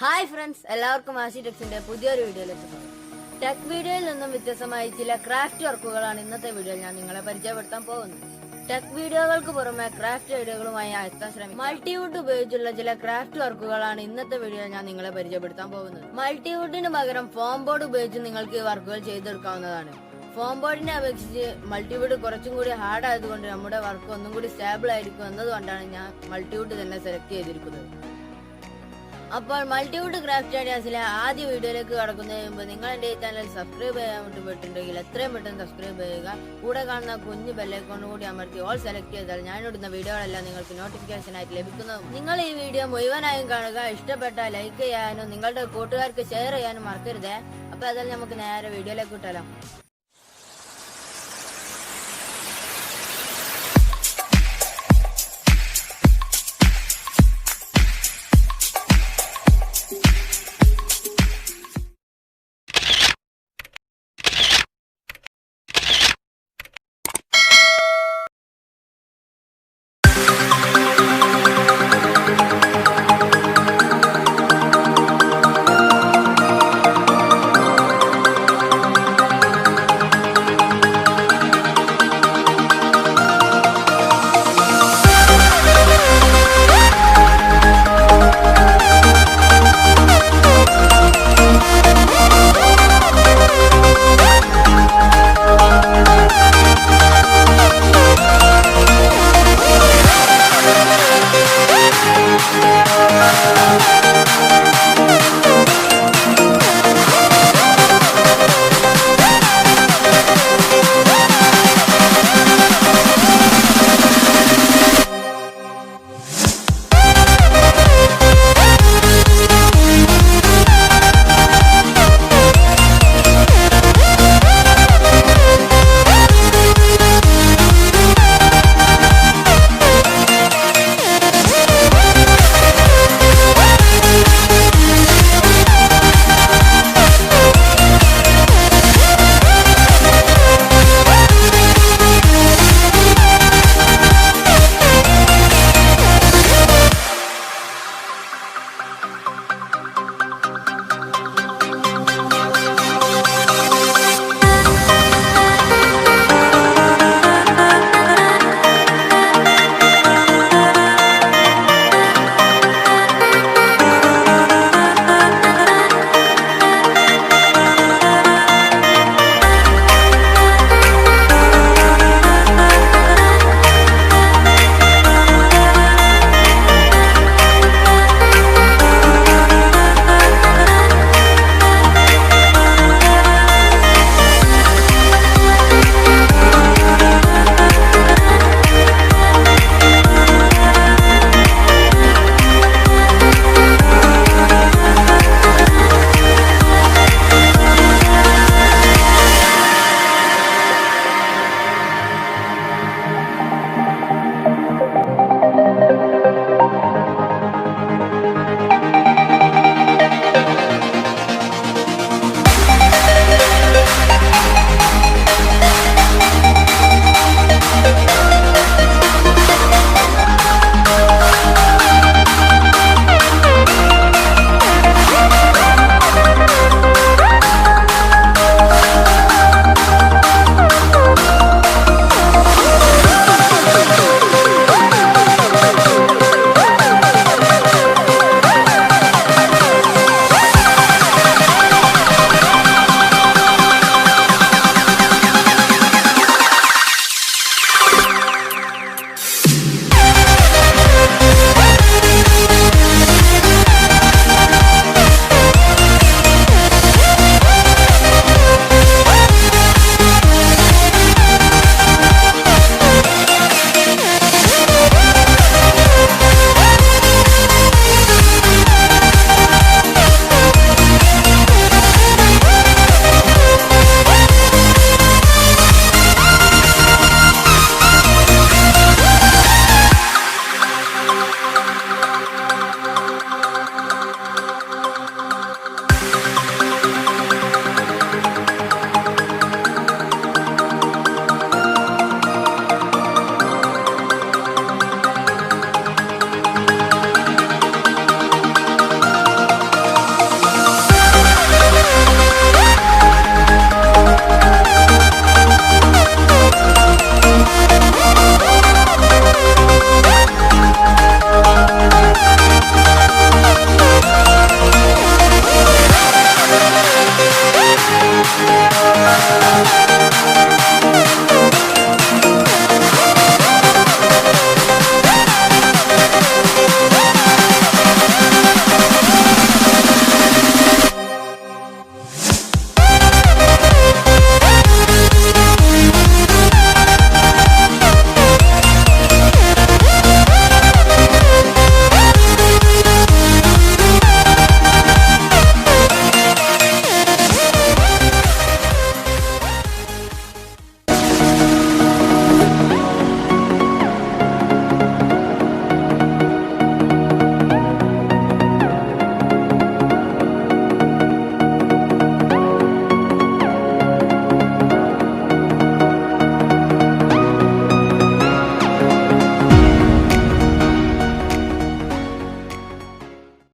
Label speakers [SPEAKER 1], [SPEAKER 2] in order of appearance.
[SPEAKER 1] Hi friends, എല്ലാവർക്കും ആശി ടെക്സിന്റെ പുതിയൊരു വീഡിയോയിലേക്ക് സ്വാഗതം. ടെക് വീഡിയോയിൽ നിന്നും വ്യത്യസ്തമായി ചില ക്രാഫ്റ്റ് വർക്കുകളാണ് ഇന്നത്തെ വീഡിയോയിൽ ഞാൻ നിങ്ങളെ പരിചയപ്പെടുത്താൻ പോകുന്നത്. ടെക് വീഡിയോകൾക്ക് പുറമെ ക്രാഫ്റ്റ് ഐഡിയകളുമായി എത്താൻ ശ്രമിക്കും. മൾട്ടിവുഡ് ഉപയോഗിച്ചുള്ള ചില ക്രാഫ്റ്റ് വർക്കുകളാണ് ഇന്നത്തെ വീഡിയോയിൽ ഞാൻ നിങ്ങളെ പരിചയപ്പെടുത്താൻ പോകുന്നത്. മൾട്ടിവുഡിന് പകരം ഫോം ബോർഡ് ഉപയോഗിച്ച് നിങ്ങൾക്ക് ഈ വർക്കുകൾ ചെയ്തെടുക്കാവുന്നതാണ്. ഫോം ബോർഡിനെ അപേക്ഷിച്ച് മൾട്ടിവുഡ് കുറച്ചും കൂടി ഹാർഡ് ആയതുകൊണ്ട് നമ്മുടെ വർക്ക് ഒന്നും കൂടി സ്റ്റേബിൾ ആയിരിക്കും എന്നതുകൊണ്ടാണ് ഞാൻ മൾട്ടിവുഡ് തന്നെ സെലക്ട് ചെയ്തിരിക്കുന്നത്. അപ്പോൾ മൾട്ടിവുഡ് ക്രാഫ്റ്റ് ഐഡിയാസിലെ ആദ്യ വീഡിയോയിലേക്ക് കടക്കുന്നതിന് മുമ്പ് നിങ്ങൾ എന്റെ ഈ ചാനൽ സബ്സ്ക്രൈബ് ചെയ്യാൻ വിട്ടുപോയിട്ടുണ്ടെങ്കിൽ എത്രയും പെട്ടെന്ന് സബ്സ്ക്രൈബ് ചെയ്യുക. കൂടെ കാണുന്ന കുഞ്ഞു ബെല്ലൈക്കോൺ കൂടി അമർത്തി ഓൾ സെലക്ട് ചെയ്താൽ ഞാനിടുന്ന വീഡിയോകളെല്ലാം നിങ്ങൾക്ക് നോട്ടിഫിക്കേഷൻ ആയിട്ട് ലഭിക്കുന്നതും. നിങ്ങൾ ഈ വീഡിയോ മുഴുവനായും കാണുക. ഇഷ്ടപ്പെട്ടാൽ ലൈക്ക് ചെയ്യാനും നിങ്ങളുടെ കൂട്ടുകാർക്ക് ഷെയർ ചെയ്യാനും മറക്കരുതേ. അപ്പൊ അതായത് നമുക്ക് നേരെ വീഡിയോയിലേക്ക് വിട്ടാലോ.